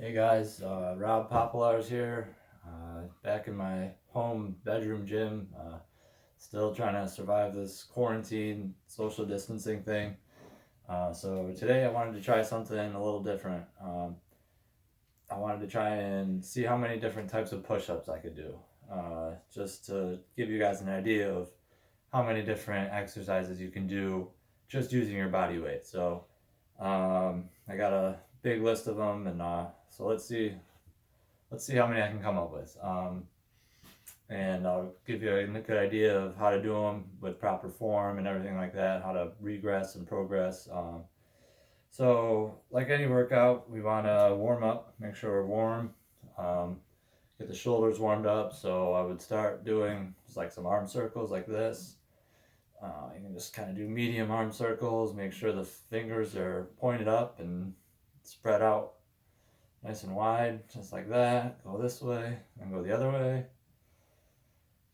Hey guys, Rob Poplar's here, back in my home bedroom gym, still trying to survive this quarantine social distancing thing. So today I wanted to try something a little different. I wanted to try and see how many different types of push-ups I could do, just to give you guys an idea of how many different exercises you can do just using your body weight. So I got a big list of them, and so let's see how many I can come up with. And I'll give you a good idea of how to do them with proper form and everything like that, how to regress and progress. So, like any workout, we want to warm up, make sure we're warm, get the shoulders warmed up. So, I would start doing just like some arm circles like this. You can just kind of do medium arm circles, make sure the fingers are pointed up and spread out nice and wide, just like that. Go this way and go the other way,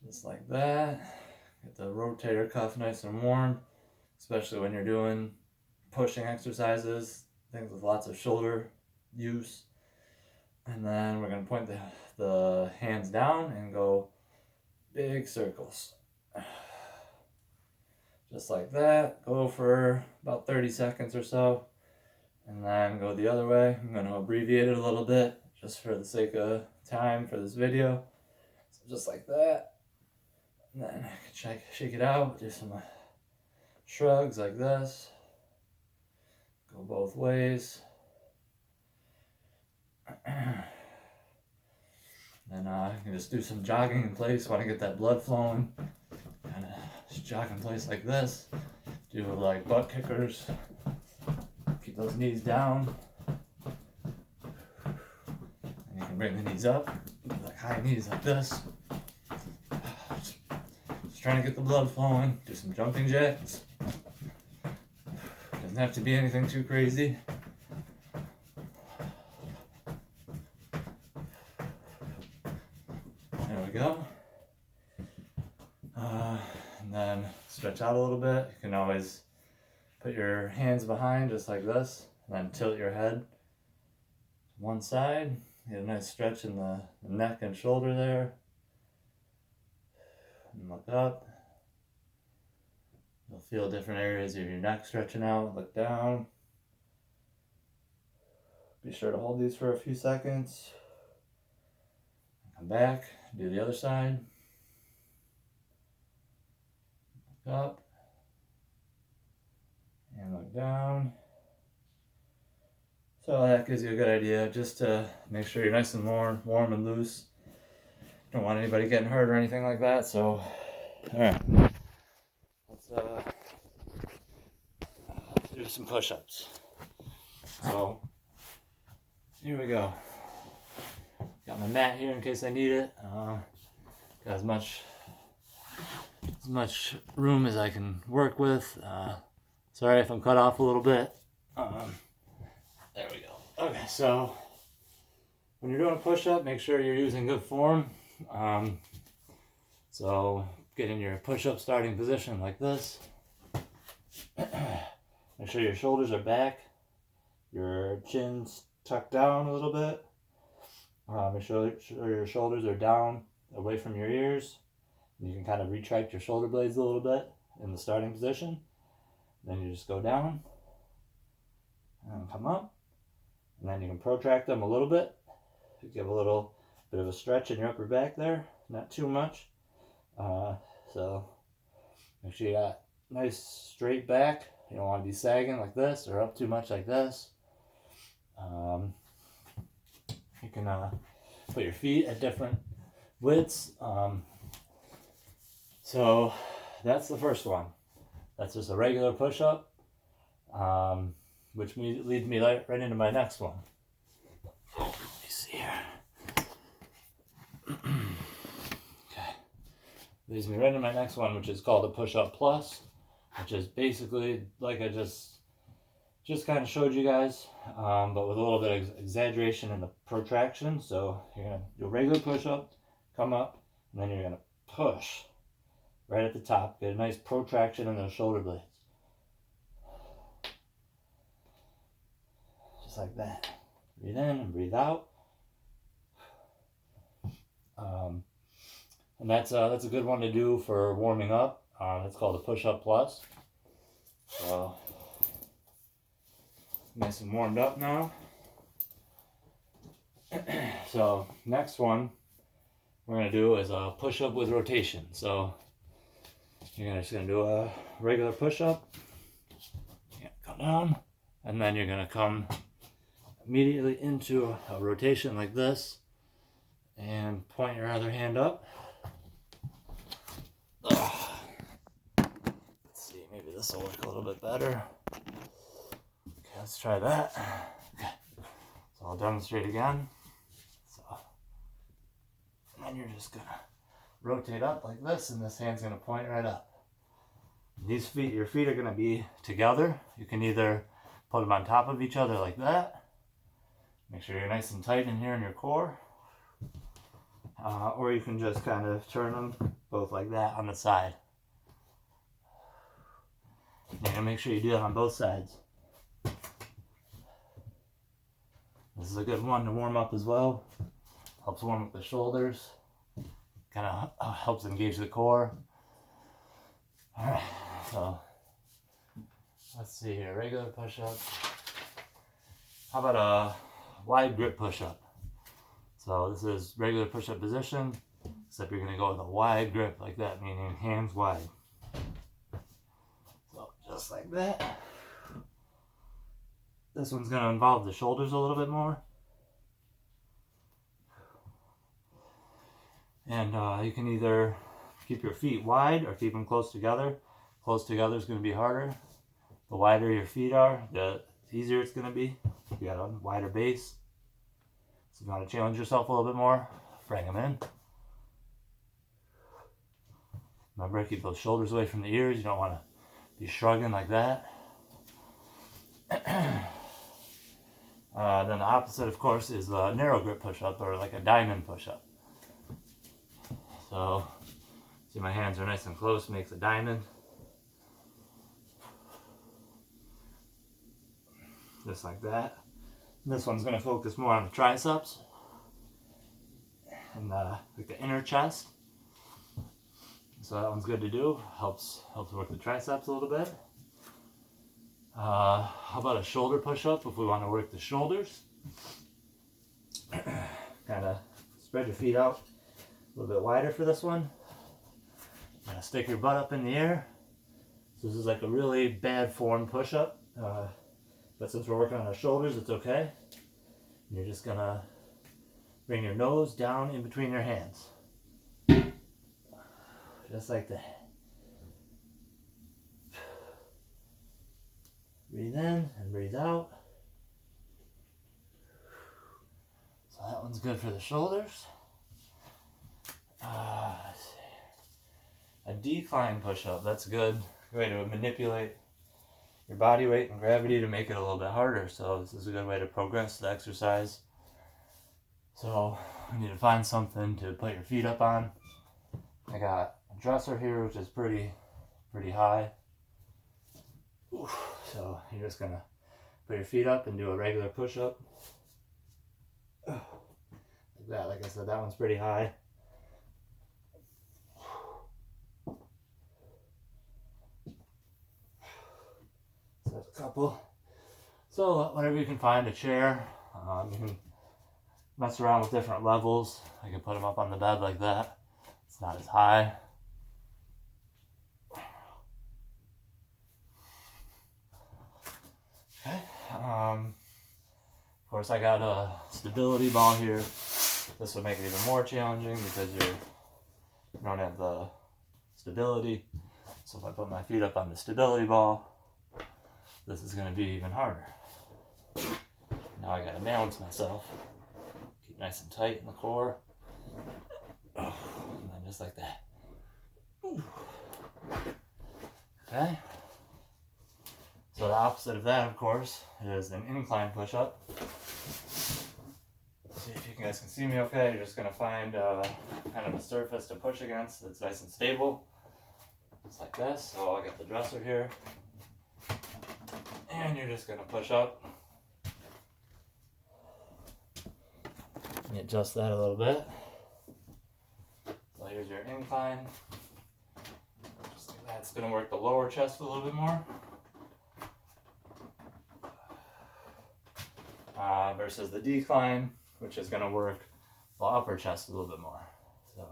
just like that. Get the rotator cuff nice and warm, especially when you're doing pushing exercises, things with lots of shoulder use. And then we're going to point the hands down and go big circles. Just like that. Go for about 30 seconds or so. And then go the other way. I'm going to abbreviate it a little bit just for the sake of time for this video. So just like that. And then I can shake it out, do some shrugs like this. Go both ways. Then I can just do some jogging in place. Want to get that blood flowing. Kind of just jog in place like this. Do like butt kickers. Keep those knees down. And you can bring the knees up. Like high knees like this. Just trying to get the blood flowing. Do some jumping jacks. Doesn't have to be anything too crazy. There we go. And then stretch out a little bit. You can always put your hands behind just like this, and then tilt your head to one side. Get a nice stretch in the neck and shoulder there. And look up. You'll feel different areas of your neck stretching out. Look down. Be sure to hold these for a few seconds. Come back, do the other side. Look up. And look down. So that gives you a good idea, just to make sure you're nice and warm and loose. Don't want anybody getting hurt or anything like that. So, all right, let's do some push-ups. So here we go. Got my mat here in case I need it. Got as much room as I can work with. Sorry if I'm cut off a little bit. There we go. Okay, so when you're doing a push-up, make sure you're using good form. So get in your push-up starting position like this. Make sure your shoulders are back. Your chin's tucked down a little bit. Make sure your shoulders are down away from your ears. You can kind of retract your shoulder blades a little bit in the starting position. Then you just go down and come up. And then you can protract them a little bit. Give a little bit of a stretch in your upper back there. Not too much. So make sure you got nice straight back. You don't want to be sagging like this or up too much like this. You can put your feet at different widths. So that's the first one. That's just a regular push-up, which leads me right into my next one. Let me see here. Okay. Leads me right into my next one, which is called a push-up plus, which is basically like I just kind of showed you guys, but with a little bit of exaggeration in the protraction. So you're going to do a regular push-up, come up, and then you're going to push right at the top. Get a nice protraction in those shoulder blades. Just like that. Breathe in and breathe out. And that's a good one to do for warming up. It's called a push-up plus. So nice and warmed up now. So next one we're gonna do is a push-up with rotation. So you're just gonna do a regular push-up. Come down, and then you're gonna come immediately into a rotation like this, and point your other hand up. Let's see, maybe this will work a little bit better. Okay, let's try that. Okay, so I'll demonstrate again. So, and then you're just gonna rotate up like this, and this hand's gonna point right up. These feet, your feet are gonna be together. You can either put them on top of each other like that. Make sure you're nice and tight in here in your core. Or you can just kind of turn them both like that on the side. You're gonna make sure you do that on both sides. This is a good one to warm up as well. Helps warm up the shoulders. Kind of helps engage the core. All right, so let's see here. Regular push-up. How about a wide grip push-up? So this is regular push-up position, except you're gonna go with a wide grip like that, meaning hands wide. So just like that. This one's gonna involve the shoulders a little bit more. And you can either keep your feet wide or keep them close together. Close together is gonna be harder. The wider your feet are, the easier it's gonna be. You got a wider base. So if you want to challenge yourself a little bit more, bring them in. Remember, keep those shoulders away from the ears. You don't want to be shrugging like that. Then the opposite, of course, is a narrow grip push-up, or like a diamond push-up. So, see, my hands are nice and close, makes a diamond. Just like that. This one's going to focus more on the triceps and like the inner chest. So that one's good to do. Helps work the triceps a little bit. How about a shoulder push-up if we want to work the shoulders? Kind of spread your feet out a little bit wider for this one. Kind of stick your butt up in the air. So this is like a really bad form push-up. But since we're working on our shoulders, it's okay. You're just gonna bring your nose down in between your hands. Just like that. Breathe in and breathe out. So that one's good for the shoulders. Let's see. A decline push-up, that's a good way to manipulate your body weight and gravity to make it a little bit harder. So this is a good way to progress the exercise. So we need to find something to put your feet up on. I got a dresser here, which is pretty high. Oof. So you're just gonna put your feet up and do a regular push-up. Like that. Like I said, that one's pretty high. So a couple. So whenever you can find a chair, you can mess around with different levels. I can put them up on the bed like that. It's not as high. Okay. Of course, I got a stability ball here. This would make it even more challenging because you don't have the stability. So if I put my feet up on the stability ball, this is going to be even harder. Now I got to balance myself. Keep nice and tight in the core. And then just like that. Okay. So the opposite of that, of course, is an incline push-up. See if you guys can see me okay. You're just going to find kind of a surface to push against that's nice and stable. Just like this. So I'll get the dresser here. And you're just going to push up. me adjust that a little bit. So here's your incline. Just like that. It's going to work the lower chest a little bit more. Versus the decline, which is going to work the upper chest a little bit more. So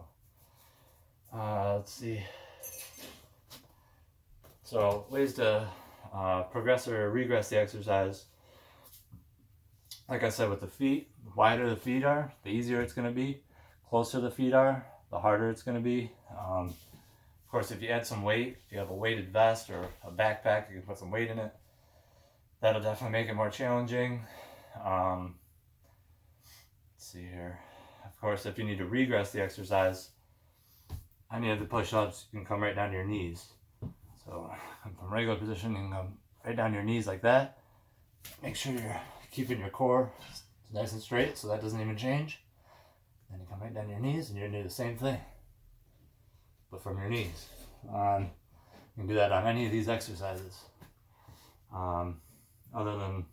let's see. So ways to progress or regress the exercise. Like I said, with the feet, the wider the feet are, the easier it's going to be. Closer the feet are, the harder it's going to be. Of course, if you add some weight, if you have a weighted vest or a backpack, you can put some weight in it. That'll definitely make it more challenging. Let's see here. Of course, if you need to regress the exercise, any of the push-ups, you can come right down to your knees. So from regular position, you can come right down to your knees like that. Make sure you're keeping your core nice and straight so that doesn't even change. Then you come right down to your knees and you're going to do the same thing, but from your knees. You can do that on any of these exercises. Other than,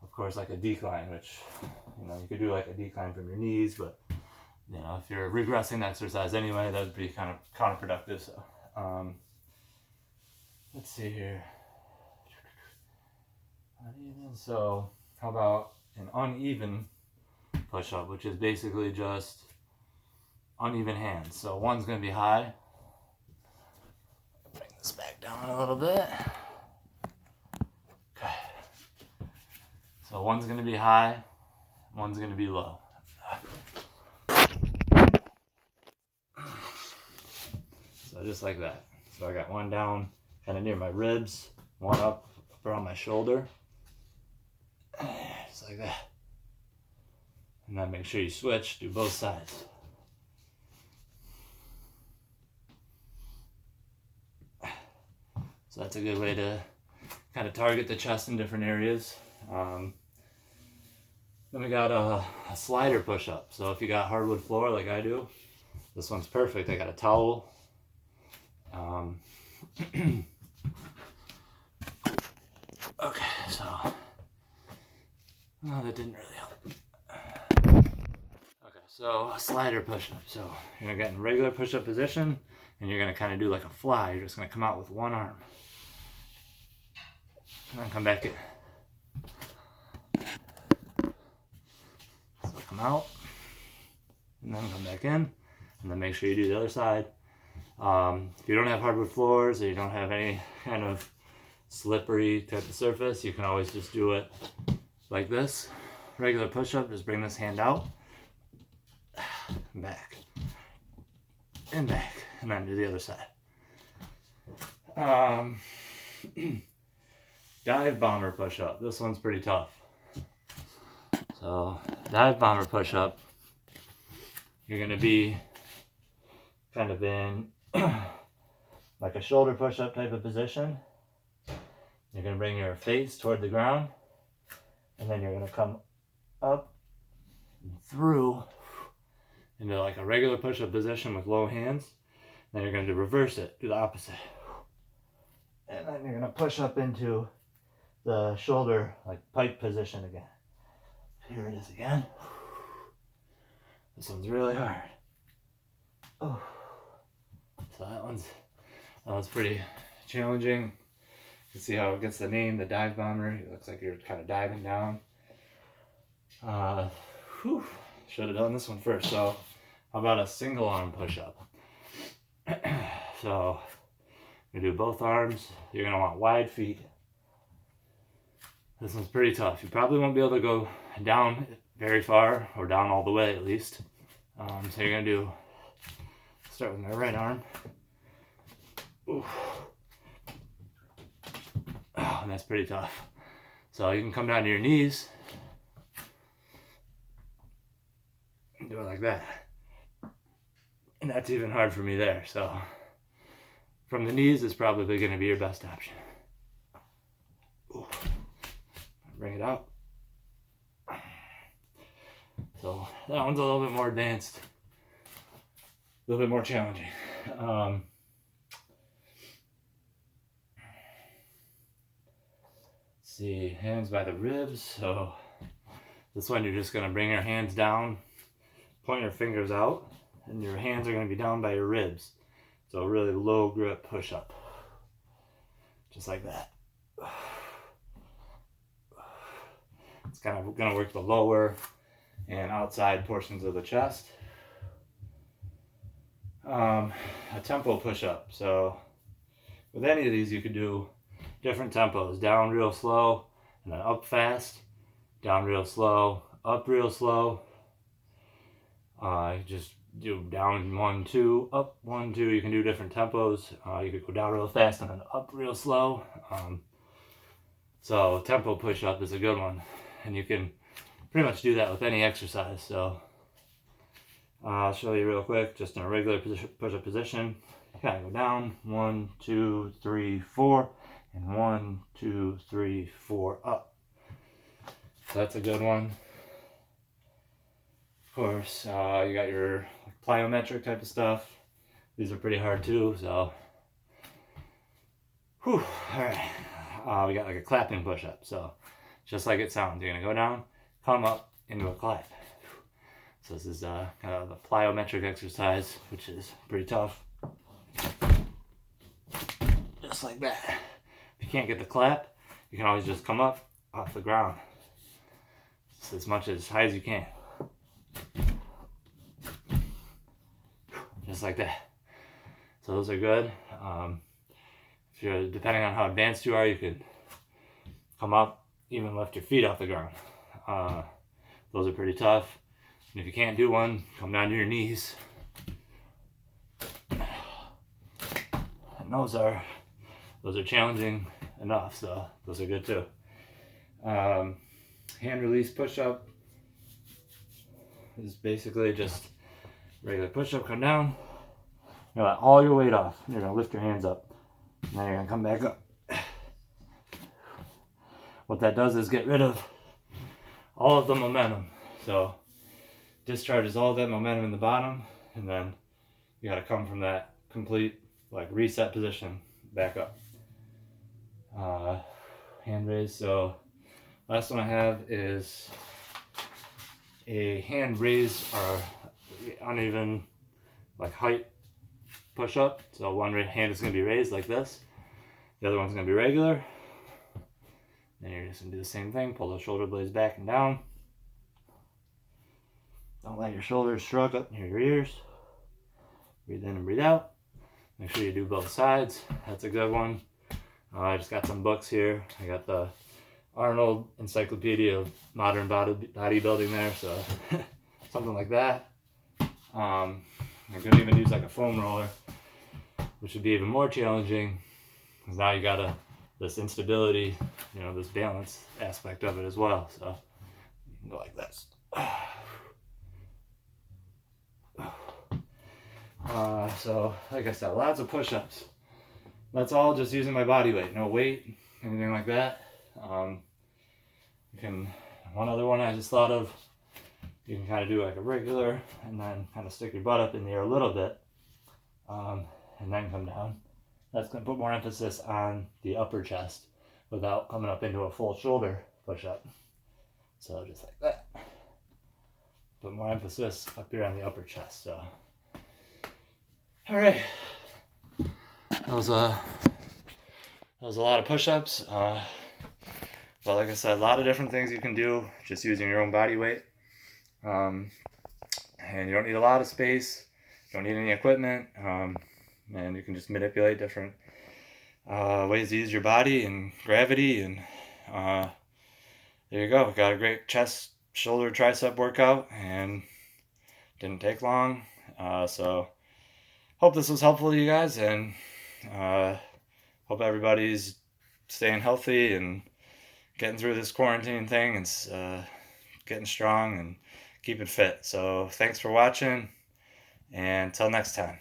of course, like a decline, which, you know, you could do like a decline from your knees, but, you know, if you're regressing the exercise anyway, that would be kind of counterproductive. So, let's see here. So, how about an uneven push-up, which is basically just uneven hands. So one's going to be high. Bring this back down a little bit. Okay. So one's going to be high, one's going to be low. So just like that. So I got one down kind of near my ribs, one up around my shoulder. Just like that. And then make sure you switch, do both sides. So that's a good way to kind of target the chest in different areas. Then we got a slider push-up. So if you got hardwood floor like I do, this one's perfect. I got a towel. Okay, so that didn't really help. Okay, so a slider push-up. So you're gonna get in regular push-up position, and you're gonna kind of do like a fly. You're just gonna come out with one arm, and then come back in. So come out, and then come back in, and then make sure you do the other side. If you don't have hardwood floors, or you don't have any kind of slippery type of surface, you can always just do it like this. Regular push-up, just bring this hand out, back, and back, and then do the other side. Dive bomber push-up. This one's pretty tough. So, dive bomber push-up, you're going to be kind of in like a shoulder push-up type of position. You're going to bring your face toward the ground, and then you're going to come up and through into like a regular push-up position with low hands. Then you're going to reverse it, do the opposite. And then you're going to push up into the shoulder like pipe position again. Here it is again. This one's really hard. Oh. So that one's pretty challenging. You can see how it gets the name, the dive bomber. It looks like you're kind of diving down. Should have done this one first. So how about a single arm push-up? So you do both arms. You're going to want wide feet. This one's pretty tough. You probably won't be able to go down very far, or down all the way at least. So you're going to start with my right arm. Ooh. Oh, and that's pretty tough. So you can come down to your knees and do it like that. And that's even hard for me there. So from the knees is probably going to be your best option. Ooh. Bring it out. So that one's a little bit more advanced, a little bit more challenging. See, hands by the ribs. So This one, you're just going to bring your hands down, point your fingers out, and your hands are going to be down by your ribs. So a really low grip push-up. Just like that. It's kind of going to work the lower and outside portions of the chest. A tempo push-up. So with any of these, you could do different tempos. Down real slow, and then up fast. Down real slow, up real slow. Just do down 1, 2, up 1, 2. You can do different tempos. You could go down real fast and then up real slow. So tempo push-up is a good one, and you can pretty much do that with any exercise. So I'll show you real quick, just in a regular push-up position. Kind of go down 1, 2, 3, 4, and 1, 2, 3, 4 up. So that's a good one. Of course, you got your plyometric type of stuff. These are pretty hard too, so. Whew, all right. We got like a clapping push-up. So just like it sounds, you're gonna go down, come up into a clap. So this is kind of the plyometric exercise, which is pretty tough. Just like that. If you can't get the clap, you can always just come up off the ground. Just as much as high as you can. Just like that. So those are good. If you're, depending on how advanced you are, you could come up, even lift your feet off the ground. Those are pretty tough. And if you can't do one, come down to your knees. And those are challenging enough, so those are good too. Hand release push-up is basically just regular push-up, come down, you're gonna let all your weight off, you're gonna lift your hands up, and then you're gonna come back up. What that does is get rid of all of the momentum, so discharges all of that momentum in the bottom, and then you gotta come from that complete like reset position back up. Hand raise. So last one I have is a hand raise or uneven like height push up. So one hand is going to be raised like this, the other one's going to be regular. Then you're just going to do the same thing, pull those shoulder blades back and down. Don't let your shoulders shrug up near your ears. Breathe in and breathe out. Make sure you do both sides. That's a good one. I just got some books here. I got the Arnold Encyclopedia of Modern Bodybuilding there, so something like that. I could even use like a foam roller, which would be even more challenging, because now you got this instability, you know, this balance aspect of it as well. So you can go like this. So like I said, lots of push-ups. That's all just using my body weight, no weight, anything like that. You can, one other one I just thought of, you can kind of do like a regular and then kind of stick your butt up in the air a little bit, and then come down. That's going to put more emphasis on the upper chest without coming up into a full shoulder push-up. So just like that. Put more emphasis up here on the upper chest. So, all right. That was a lot of push-ups. But like I said, a lot of different things you can do just using your own body weight. And you don't need a lot of space. You don't need any equipment. And you can just manipulate different ways to use your body and gravity. And there you go. Got a great chest, shoulder, tricep workout, and didn't take long. So hope this was helpful to you guys, and hope everybody's staying healthy and getting through this quarantine thing and getting strong and keeping fit. So thanks for watching, and until next time.